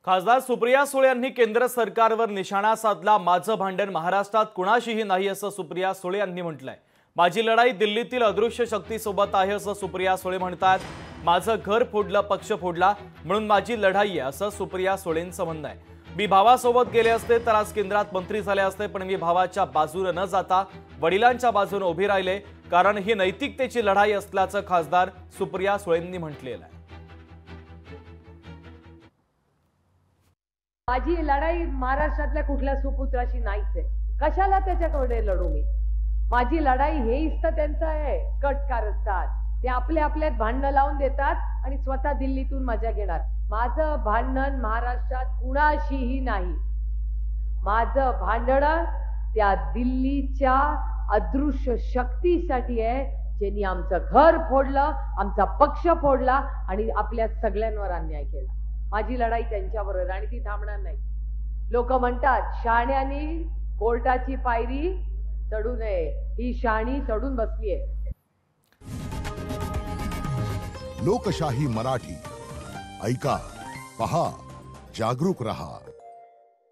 खासदार सुप्रिया सुळे यांनी केंद्र सरकारवर निशाणा साधला। माझं भांडण महाराष्ट्रात कुणाशीही नाही असं सुप्रिया सुळे यांनी म्हटलंय। माझी लढाई दिल्लीतील अदृश्य शक्तीसोबत आहे असं सुप्रिया सुळे म्हणतात। माझं घर फोडलं, पक्ष फोडला, म्हणून माझी लढाई आहे असं सुप्रिया सुळेंचं म्हणणं आहे। मी भावासोबत गेले असते तर आज केंद्रात मंत्री झाले असते, पण मी भावाच्या बाजूने न जाता वडिलांच्या बाजूने उभे राहिले, कारण ही नैतिकतेची लढाई असल्याचं खासदार सुप्रिया सुळेंनी म्हटलेलं आहे। माझी लढाई महाराष्ट्रातल्या कुठल्या सुपुत्राशी नाहीच आहे। कशाला त्याच्याकडे लढू मी? माझी लढाई हे इस्त त्यांचं आहे, कट कारस्थान। ते आपले आपल्यात भांडण लावून देतात आणि स्वतः दिल्लीतून मजा घेणार। माझं भांडण महाराष्ट्रात कुणाशीही नाही। माझं भांडण त्या दिल्लीच्या अदृश्य शक्तीसाठी आहे, ज्यांनी आमचं घर फोडलं, आमचा पक्ष फोडला आणि आपल्या सगळ्यांवर अन्याय केला। माझी लढाई त्यांच्याबरोबर आणि ती थांबणार नाही। लोक म्हणतात शहाण्यानी कोर्टाची पायरी चढू नये, ही शहाणी चढून बसलीये। लोकशाही मराठी ऐका, पहा, जागरूक रहा।